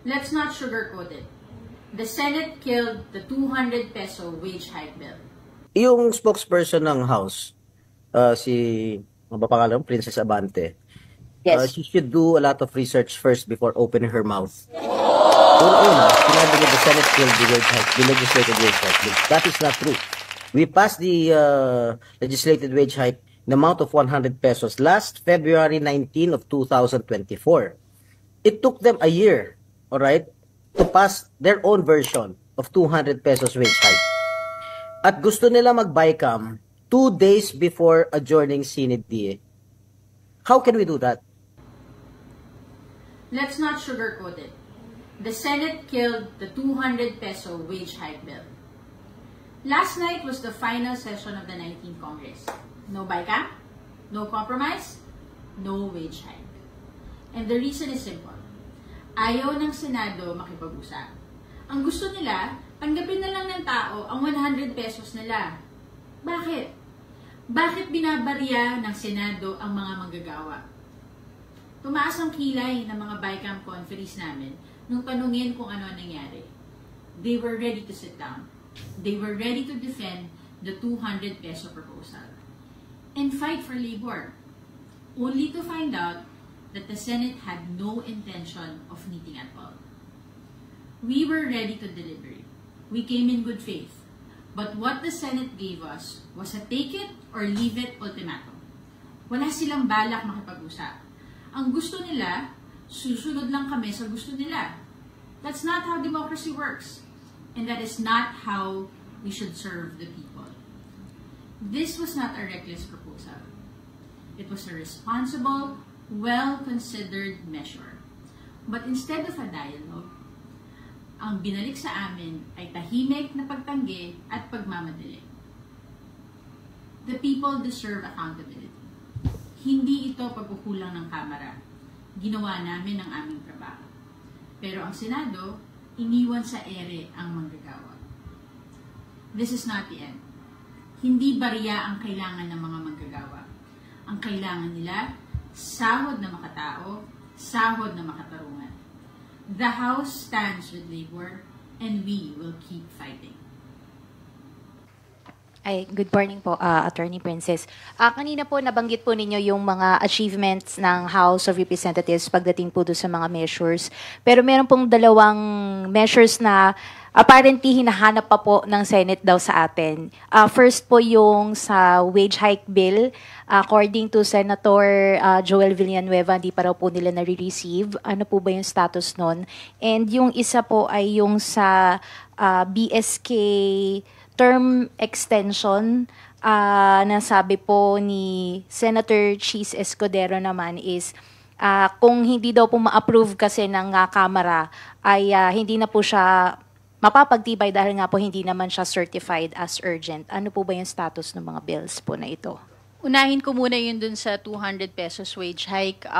Let's not sugarcoat it. The Senate killed the 200 peso wage hike bill. Yung spokesperson ng House, si, ano ba pangalan, Princess Abante, Yes. she should do a lot of research first before opening her mouth. Una, sinabi niya the Senate killed the wage hike, the legislated wage hike. That is not true. We passed the legislated wage hike in the amount of 100 pesos last February 19 of 2024. It took them a year, all right, to pass their own version of 200 pesos wage hike. At gusto nila mag-BICAM 2 days before adjourning Senate DA. How can we do that? Let's not sugarcoat it. The Senate killed the 200 peso wage hike bill. Last night was the final session of the 19th Congress. No BICAM, no compromise, no wage hike. And the reason is simple. Ayaw ng Senado makipag-usap. Ang gusto nila, tanggapin na lang ng tao ang 100 pesos nila. Bakit? Bakit binabarya ng Senado ang mga manggagawa? Tumaas ang kilay ng mga BICAM conferees namin nung tanungin kung ano ang nangyari. They were ready to sit down. They were ready to defend the 200 peso proposal and fight for labor, only to find out that the Senate had no intention of meeting at all. We were ready to deliberate. We came in good faith. But what the Senate gave us was a take it or leave it ultimatum. Wala silang balak makipag-usap. Ang gusto nila, susunod lang kami sa gusto nila. That's not how democracy works. And that is not how we should serve the people. This was not a reckless proposal. It was a responsible, well-considered measure. But instead of a dialogue, ang binalik sa amin ay tahimik na pagtanggi at pagmamadali. The people deserve accountability. Hindi ito pagkukulang ng Kamara. Ginawa namin ang aming trabaho. Pero ang Senado, iniwan sa ere ang manggagawa. This is not the end. Hindi barya ang kailangan ng mga manggagawa. Ang kailangan nila, sahod na makatao, sahod na makatarungan. The House stands with labor, and we will keep fighting. Ay, good morning po, Attorney Princess. Kanina po nabanggit po ninyo yung mga achievements ng House of Representatives pagdating po doon sa mga measures. Pero meron pong dalawang measures na apparently hinahanap pa po ng Senate daw sa atin. First po yung sa wage hike bill. According to Senator Joel Villanueva, hindi pa raw po nila nare-receive. Ano po ba yung status nun? And yung isa po ay yung sa BSK term extension, na sabi po ni Senator Cheese Escudero naman is kung hindi daw po ma-approve kasi ng Kamara ay hindi na po siya mapapagtibay dahil nga po hindi naman siya certified as urgent. Ano po ba yung status ng mga bills po na ito? Unahin ko muna yun dun sa 200 pesos wage hike.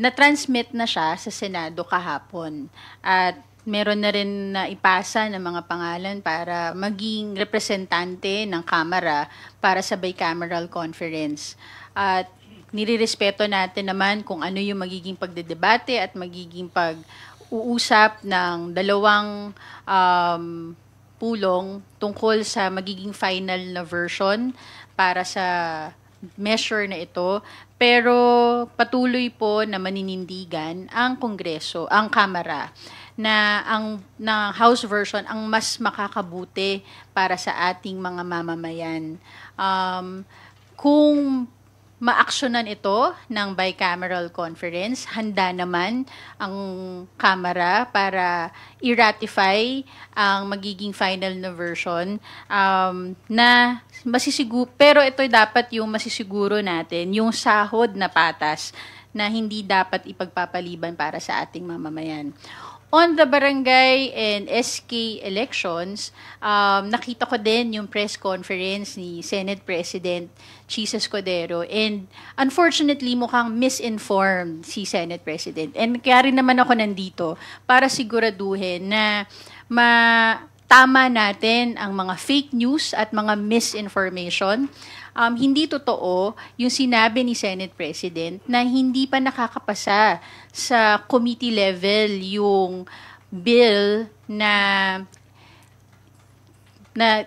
Na-transmit na siya sa Senado kahapon. At meron na rin na ipasa ng mga pangalan para maging representante ng Kamara para sa bicameral conference. At nirirespeto natin naman kung ano yung magiging pagdedebate at magiging pag-uusap ng dalawang pulong tungkol sa magiging final na version para sa measure na ito. Pero patuloy po na maninindigan ang Kongreso, ang Kamara, na ang House version ang mas makakabuti para sa ating mga mamamayan. Kung maaksyonan ito ng bicameral conference, handa naman ang Kamara para i-ratify ang magiging final na version na masisiguro, pero ito dapat yung masisiguro natin, yung sahod na patas na hindi dapat ipagpapaliban para sa ating mamamayan. On the barangay and SK elections, nakita ko din yung press conference ni Senate President Cheese Escudero, and unfortunately mukhang misinformed si Senate President. And kaya rin naman ako nandito para siguraduhin na tama natin ang mga fake news at mga misinformation hindi totoo yung sinabi ni Senate President na hindi pa nakakapasa sa committee level yung bill na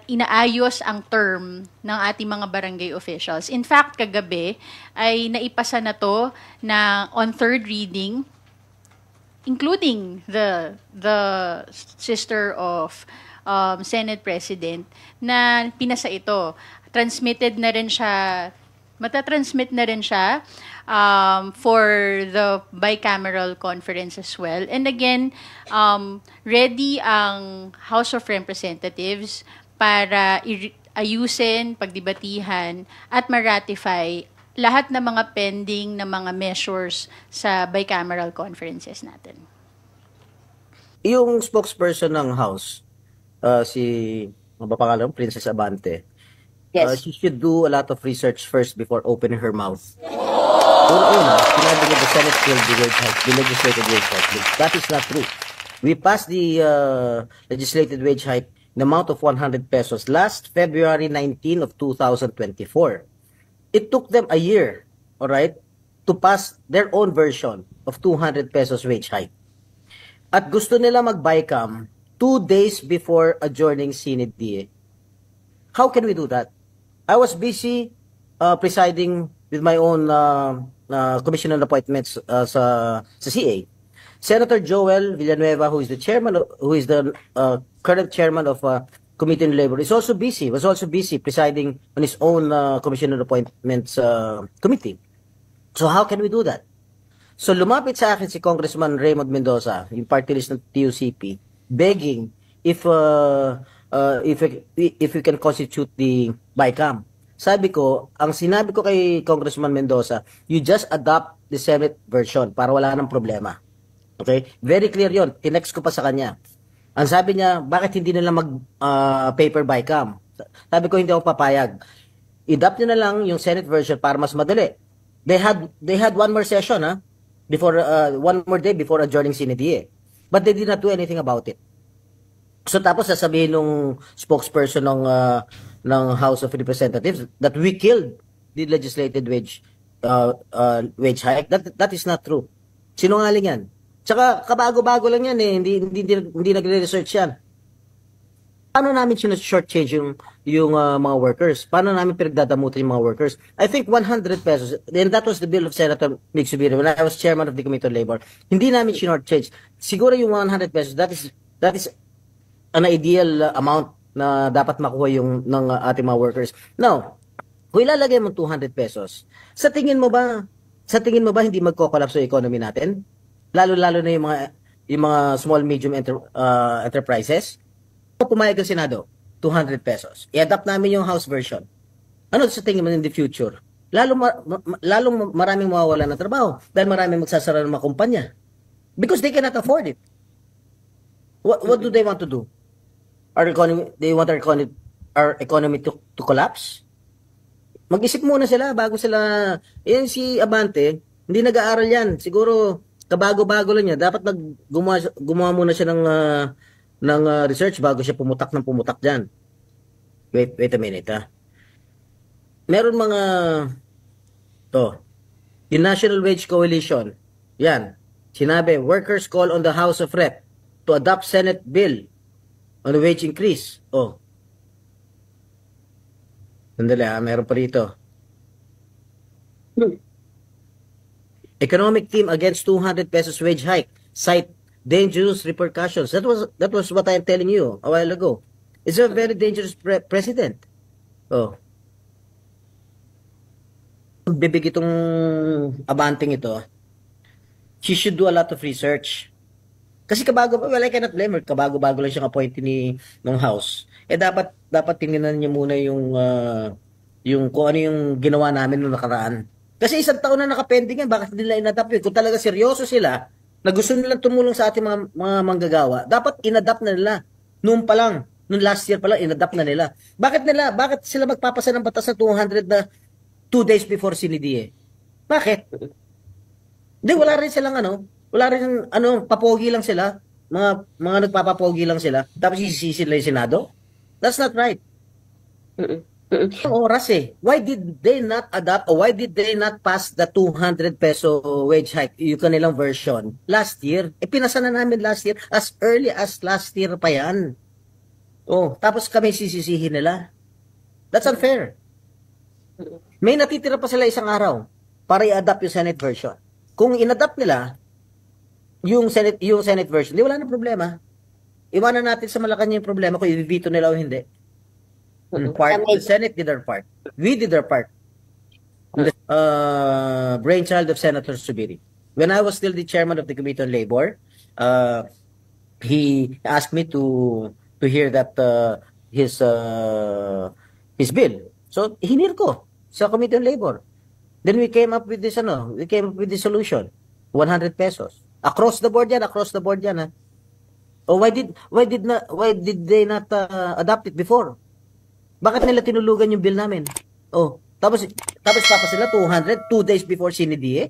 inaayos ang term ng ating mga barangay officials. In fact, kagabi ay naipasa na to na on third reading, including the sister of Senate President, na pinasa ito. Transmitted na rin siya, matatransmit na rin siya for the bicameral conference as well. And again, ready ang House of Representatives para ayusin, pagdibatihan, at maratify lahat ng mga pending na mga measures sa bicameral conferences natin. Yung spokesperson ng House, si, ano ba pangalan, Princess Abante, Yes. she should do a lot of research first before opening her mouth. Una, sinabi niya the Senate killed the wage hike, the legislated wage hike. That is not true. We passed the legislated wage hike in the amount of 100 pesos last February 19 of 2024. It took them a year, all right, to pass their own version of 200 pesos wage hike. At gusto nila mag-BICAM 2 days before adjourning CNED. How can we do that? I was busy presiding with my own commission on appointments sa CA. Senator Joel Villanueva, who is the current chairman of Committee on Labor, was also busy presiding on his own commission on appointments committee. So how can we do that? So lumapit sa akin si Congressman Raymond Mendoza, yung party list ng TUCP, begging if we can constitute the BICAM. Sabi ko, ang sinabi ko kay Congressman Mendoza, you just adopt the Senate version para wala nang problema. Okay? Very clear yon. Tinext ko pa sa kanya. Ang sabi niya, bakit hindi nila paper BICAM? Sabi ko, hindi ako papayag. I-adopt nyo na lang yung Senate version para mas madali. They had one more session, before one more day before adjourning CNED. But they did not do anything about it. So tapos sasabihin nung spokesperson ng House of Representatives that we killed the legislated wage hike. That is not true. Sinungaling yan. Tsaka kabago-bago lang yan eh. Hindi nagre-research yan. Paano namin short-change yung mga workers? Paano namin pinagdadamutan yung mga workers? I think 100 pesos, and that was the bill of Senator Mig Subiri when I was chairman of the Committee on Labor. Hindi namin short-change. Siguro yung 100 pesos, that is an ideal amount na dapat makuha ng ating mga workers. Now, kung ilalagay mo 200 pesos, sa tingin mo ba hindi magko-collapse yung economy natin? Lalo-lalo na yung mga small medium enterprises. Pumayag ang Senado, 200 pesos. I-adapt namin yung House version. Ano sa tingin mo in the future? Lalong maraming mawawala ng trabaho dahil maraming magsasara ng mga kumpanya. Because they cannot afford it. What do they want to do? They want our economy to collapse? Mag-isip muna sila bago sila. Yan si Abante, hindi nag-aaral yan. Siguro kabago-bago lang niya. Dapat gumawa muna siya ng research bago siya pumutak dyan. Wait a minute Meron mga yung National Wage Coalition. Yan. Sinabi, workers call on the House of Rep to adopt Senate bill on the wage increase. Sandali meron pa rito. Economic team against 200 pesos wage hike. Cite dangerous repercussions. That was what I am telling you a while ago. It's a very dangerous president. Bibig itong Abanting ito. She should do a lot of research. Kasi I cannot blame her. Kabago-bago lang siyang appointee ng House. Dapat tingnan niyo muna yung kung ano yung ginawa namin noong nakaraan. Kasi isang taon na nakapending yan, bakit nila inadapt yun? Kung talaga seryoso sila, na gusto nilang tumulong sa ating mga manggagawa, dapat inadapt na nila. Noon pa lang, noong last year pa lang, inadapt na nila. Bakit sila magpapasa ng batas sa 200 na 2 days before CNED? Bakit? Hindi, wala rin silang papogi lang sila. Mga nagpapapogi lang sila. Tapos isisisi nila yung Senado? That's not right. Ang oras eh. Why did they not adapt or why did they not pass the 200 peso wage hike, yung kanilang version, last year? Pinasa na namin last year, as early as last year pa yan. Oh, tapos kami sisisihin nila. That's unfair. May natitira pa sila isang araw para i-adapt yung Senate version. Kung in-adapt nila yung Senate version, di wala na problema. Iwanan natin sa Malacanang yung problema kung i-veto nila o hindi. The Senate did their part. We did our part. Brainchild of Senator Subiri. When I was still the chairman of the Committee on Labor, he asked me to hear that his bill. So hinir ko sa Committee on Labor. Then we came up with this solution. 100 pesos. Across the board yan. Ha? Oh, why did they not adopt it before? Bakit nila tinulugan yung bill namin? Oh, tapos papa sila 200 2 days before CNDA?